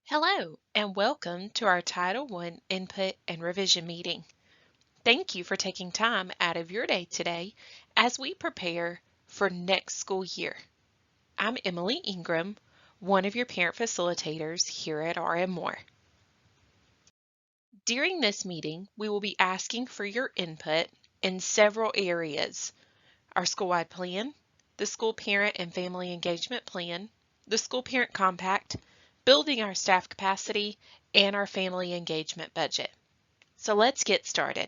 Hello, and welcome to our Title I Input and Revision meeting. Thank you for taking time out of your day today as we prepare for next school year. I'm Emily Ingram, one of your parent facilitators here at RM Moore. During this meeting, we will be asking for your input in several areas: our school-wide plan, the school parent and family engagement plan, the school parent compact, building our staff capacity, and our family engagement budget. So let's get started.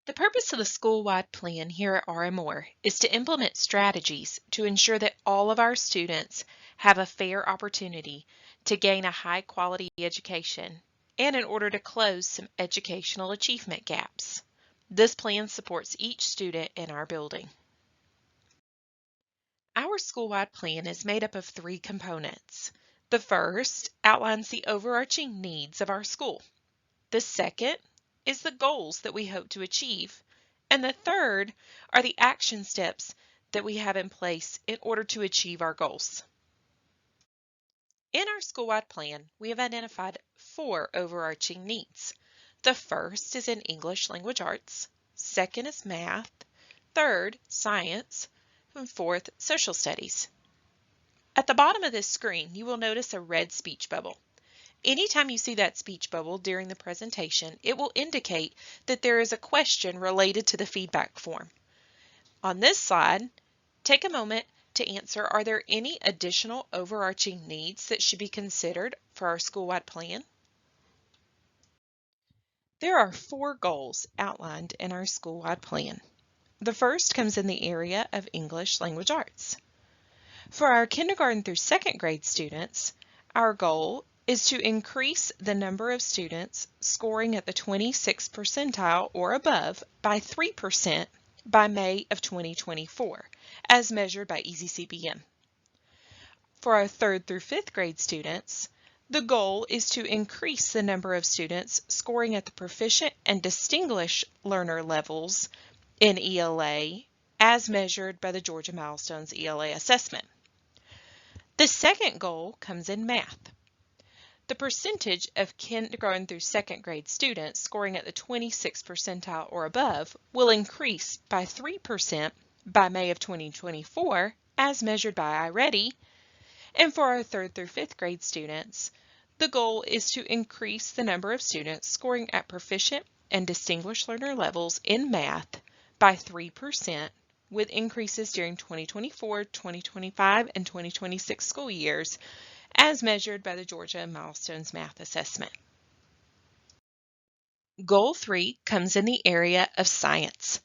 The purpose of the school-wide plan here at RMOR is to implement strategies to ensure that all of our students have a fair opportunity to gain a high-quality education and in order to close some educational achievement gaps. This plan supports each student in our building. Our school-wide plan is made up of three components. The first outlines the overarching needs of our school. The second is the goals that we hope to achieve. And the third are the action steps that we have in place in order to achieve our goals. In our school-wide plan, we have identified four overarching needs. The first is in English Language Arts, second is math, third, science, and fourth, social studies. At the bottom of this screen, you will notice a red speech bubble. Anytime you see that speech bubble during the presentation, it will indicate that there is a question related to the feedback form. On this slide, take a moment to answer, are there any additional overarching needs that should be considered for our school-wide plan? There are four goals outlined in our school-wide plan. The first comes in the area of English Language Arts. For our kindergarten through second grade students, our goal is to increase the number of students scoring at the 26th percentile or above by 3% by May of 2024, as measured by EasyCBM. For our third through fifth grade students, the goal is to increase the number of students scoring at the proficient and distinguished learner levels in ELA, as measured by the Georgia Milestones ELA assessment. The second goal comes in math. The percentage of kindergarten through second grade students scoring at the 26th percentile or above will increase by 3% by May of 2024, as measured by iReady. And for our third through fifth grade students, the goal is to increase the number of students scoring at proficient and distinguished learner levels in math by 3%, with increases during 2024, 2025, and 2026 school years, as measured by the Georgia Milestones Math Assessment. Goal 3 comes in the area of science.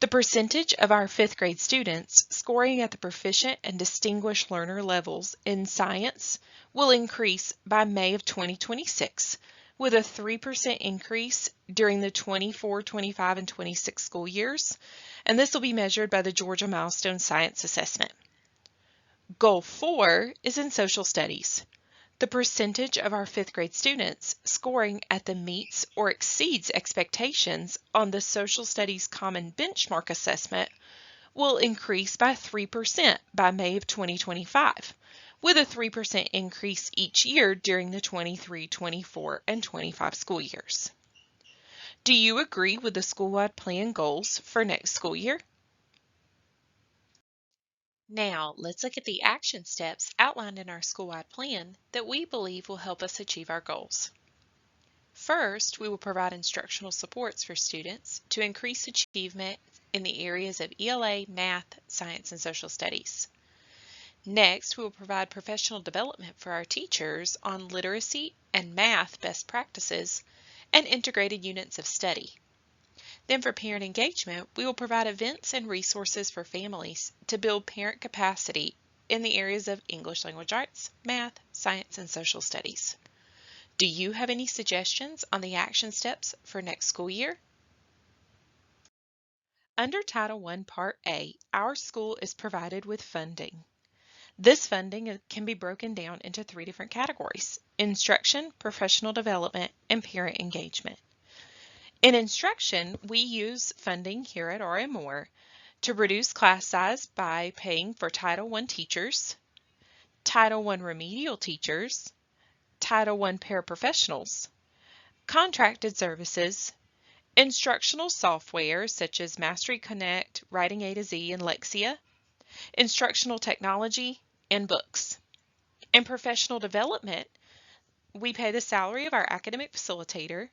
The percentage of our fifth grade students scoring at the proficient and distinguished learner levels in science will increase by May of 2026, with a 3% increase during the 24, 25, and 26 school years, and this will be measured by the Georgia Milestone Science Assessment. Goal 4 is in social studies. The percentage of our fifth grade students scoring at the meets or exceeds expectations on the Social Studies Common Benchmark Assessment will increase by 3% by May of 2025, with a 3% increase each year during the 23, 24, and 25 school years. Do you agree with the school-wide plan goals for next school year? Now, let's look at the action steps outlined in our school-wide plan that we believe will help us achieve our goals. First, we will provide instructional supports for students to increase achievement in the areas of ELA, math, science, and social studies. Next, we will provide professional development for our teachers on literacy and math best practices and integrated units of study. Then for parent engagement, we will provide events and resources for families to build parent capacity in the areas of English Language Arts, math, science, and social studies. Do you have any suggestions on the action steps for next school year? Under Title I Part A, our school is provided with funding. This funding can be broken down into three different categories: instruction, professional development, and parent engagement. In instruction, we use funding here at RM Moore to reduce class size by paying for Title I teachers, Title I remedial teachers, Title I paraprofessionals, contracted services, instructional software such as Mastery Connect, Writing A to Z, and Lexia, instructional technology, and books. In professional development, we pay the salary of our academic facilitator,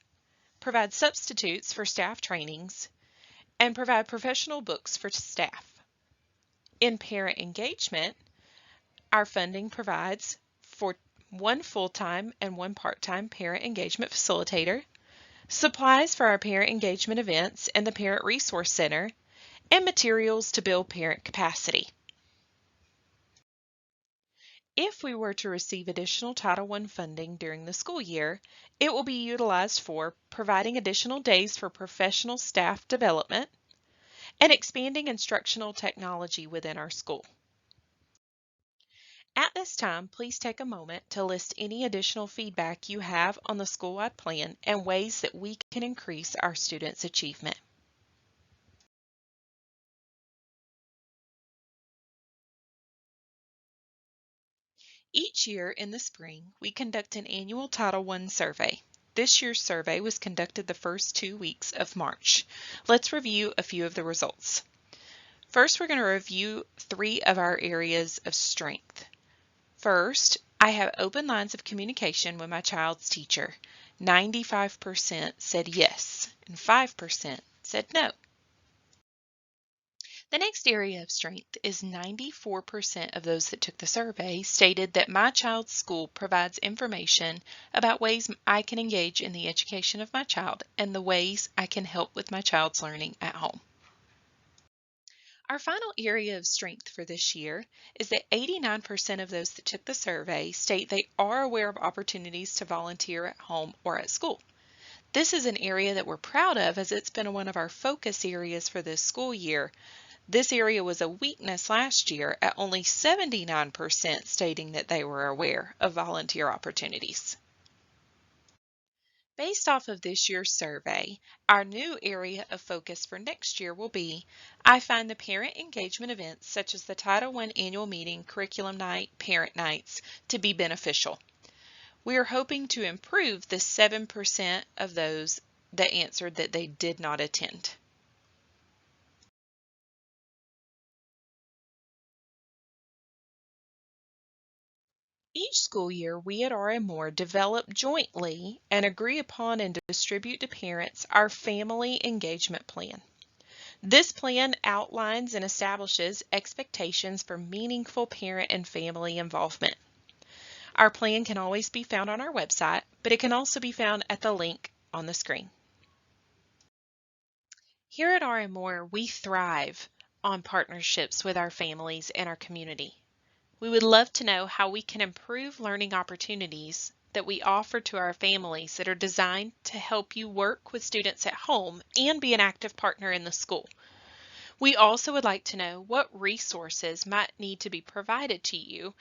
provide substitutes for staff trainings, and provide professional books for staff. In parent engagement, our funding provides for one full-time and one part-time parent engagement facilitator, supplies for our parent engagement events and the Parent Resource Center, and materials to build parent capacity. If we were to receive additional Title I funding during the school year, it will be utilized for providing additional days for professional staff development and expanding instructional technology within our school. At this time, please take a moment to list any additional feedback you have on the school-wide plan and ways that we can increase our students' achievement. Each year in the spring, we conduct an annual Title I survey. This year's survey was conducted the first 2 weeks of March. Let's review a few of the results. First, we're going to review 3 of our areas of strength. First, I have open lines of communication with my child's teacher. 95% said yes, and 5% said no. The next area of strength is 94% of those that took the survey stated that my child's school provides information about ways I can engage in the education of my child and the ways I can help with my child's learning at home. Our final area of strength for this year is that 89% of those that took the survey state they are aware of opportunities to volunteer at home or at school. This is an area that we're proud of as it's been one of our focus areas for this school year. This area was a weakness last year at only 79% stating that they were aware of volunteer opportunities. Based off of this year's survey, our new area of focus for next year will be, I find the parent engagement events such as the Title I annual meeting, curriculum night, parent nights to be beneficial. We are hoping to improve the 7% of those that answered that they did not attend. Each school year, we at RM develop jointly and agree upon and distribute to parents our family engagement plan. This plan outlines and establishes expectations for meaningful parent and family involvement. Our plan can always be found on our website, but it can also be found at the link on the screen. Here at RM we thrive on partnerships with our families and our community. We would love to know how we can improve learning opportunities that we offer to our families that are designed to help you work with students at home and be an active partner in the school. We also would like to know what resources might need to be provided to you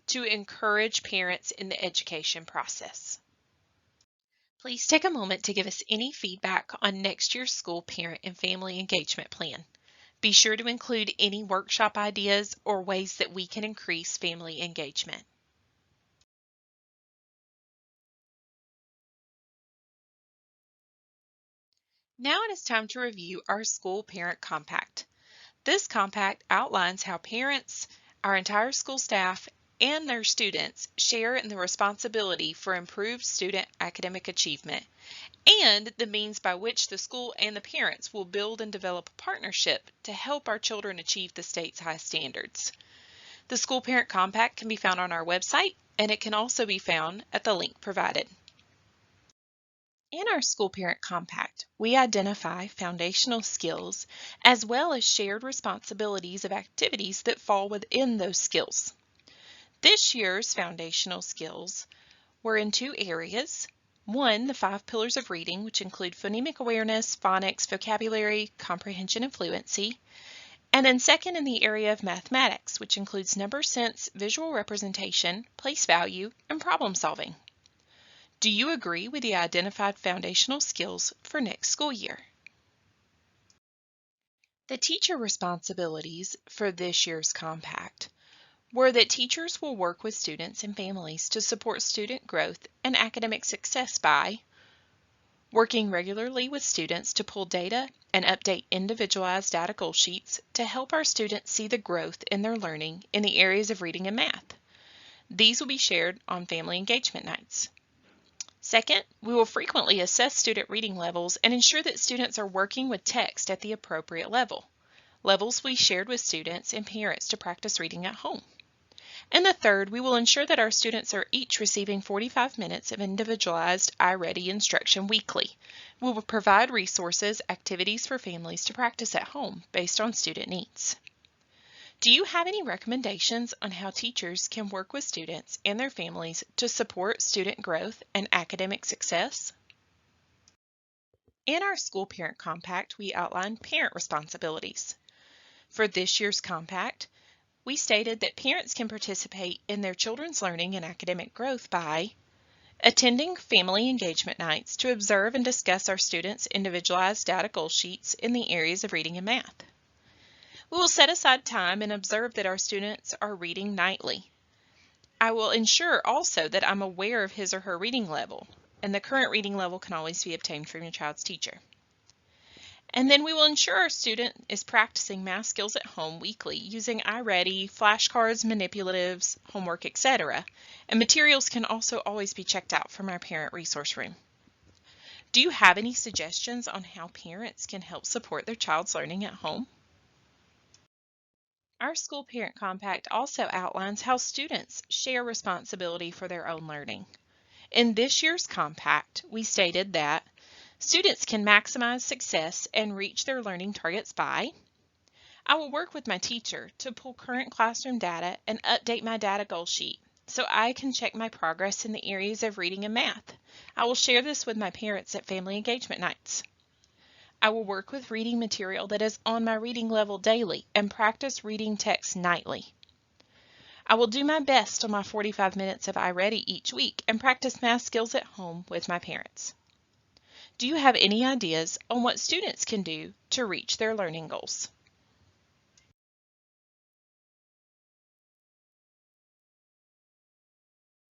to encourage parents in the education process. Please take a moment to give us any feedback on next year's school parent and family engagement plan. Be sure to include any workshop ideas or ways that we can increase family engagement. Now it is time to review our school parent compact. This compact outlines how parents, our entire school staff, and their students share in the responsibility for improved student academic achievement and the means by which the school and the parents will build and develop a partnership to help our children achieve the state's high standards. The School Parent Compact can be found on our website, and it can also be found at the link provided. In our School Parent Compact, we identify foundational skills as well as shared responsibilities of activities that fall within those skills. This year's foundational skills were in 2 areas. One, the 5 pillars of reading, which include phonemic awareness, phonics, vocabulary, comprehension, and fluency. And then second, in the area of mathematics, which includes number sense, visual representation, place value, and problem solving. Do you agree with the identified foundational skills for next school year? The teacher responsibilities for this year's compact were that teachers will work with students and families to support student growth and academic success by working regularly with students to pull data and update individualized data goal sheets to help our students see the growth in their learning in the areas of reading and math. These will be shared on family engagement nights. Second, we will frequently assess student reading levels and ensure that students are working with text at the appropriate level. Levels we shared with students and parents to practice reading at home. And the third, we will ensure that our students are each receiving 45 minutes of individualized iReady instruction weekly. We will provide resources, activities for families to practice at home based on student needs. Do you have any recommendations on how teachers can work with students and their families to support student growth and academic success? In our School Parent Compact, we outlined parent responsibilities. For this year's compact, we stated that parents can participate in their children's learning and academic growth by attending family engagement nights to observe and discuss our students' individualized data goal sheets in the areas of reading and math. We will set aside time and observe that our students are reading nightly. I will ensure also that I'm aware of his or her reading level, and the current reading level can always be obtained from your child's teacher. And then we will ensure our student is practicing math skills at home weekly using iReady, flashcards, manipulatives, homework, etc. And materials can also always be checked out from our parent resource room. Do you have any suggestions on how parents can help support their child's learning at home? Our School Parent Compact also outlines how students share responsibility for their own learning. In this year's compact, we stated that students can maximize success and reach their learning targets by I will work with my teacher to pull current classroom data and update my data goal sheet so I can check my progress in the areas of reading and math. I will share this with my parents at family engagement nights. I will work with reading material that is on my reading level daily and practice reading text nightly. I will do my best on my 45 minutes of iReady each week and practice math skills at home with my parents. Do you have any ideas on what students can do to reach their learning goals?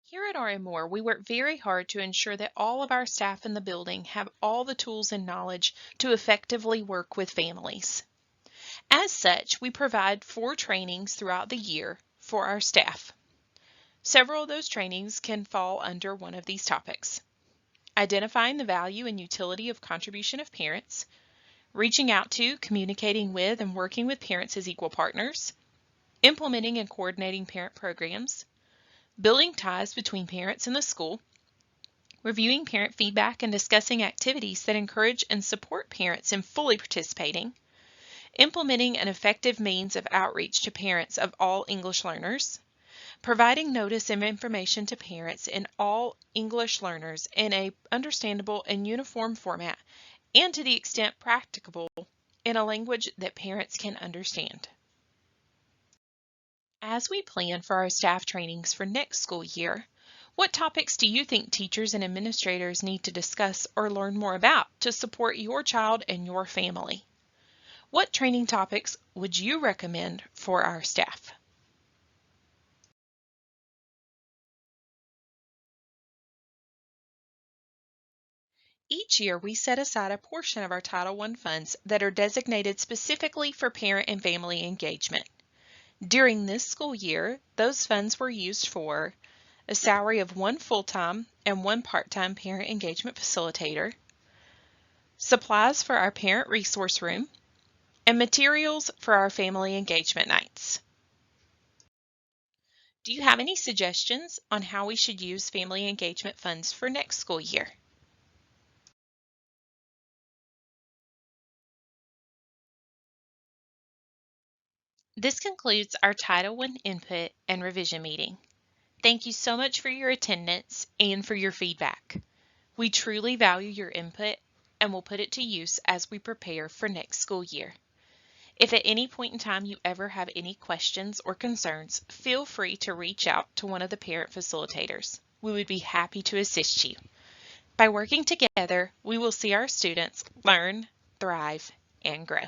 Here at RM Moore, we work very hard to ensure that all of our staff in the building have all the tools and knowledge to effectively work with families. As such, we provide 4 trainings throughout the year for our staff. Several of those trainings can fall under one of these topics: identifying the value and utility of contribution of parents, reaching out to, communicating with, and working with parents as equal partners, implementing and coordinating parent programs, building ties between parents and the school, reviewing parent feedback and discussing activities that encourage and support parents in fully participating, implementing an effective means of outreach to parents of all English learners, providing notice and information to parents and all English learners in a understandable and uniform format, and to the extent practicable in a language that parents can understand. As we plan for our staff trainings for next school year, what topics do you think teachers and administrators need to discuss or learn more about to support your child and your family? What training topics would you recommend for our staff? Each year, we set aside a portion of our Title I funds that are designated specifically for parent and family engagement. During this school year, those funds were used for a salary of 1 full-time and 1 part-time parent engagement facilitator, supplies for our parent resource room, and materials for our family engagement nights. Do you have any suggestions on how we should use family engagement funds for next school year? This concludes our Title I input and revision meeting. Thank you so much for your attendance and for your feedback. We truly value your input and will put it to use as we prepare for next school year. If at any point in time you ever have any questions or concerns, feel free to reach out to one of the parent facilitators. We would be happy to assist you. By working together, we will see our students learn, thrive, and grow.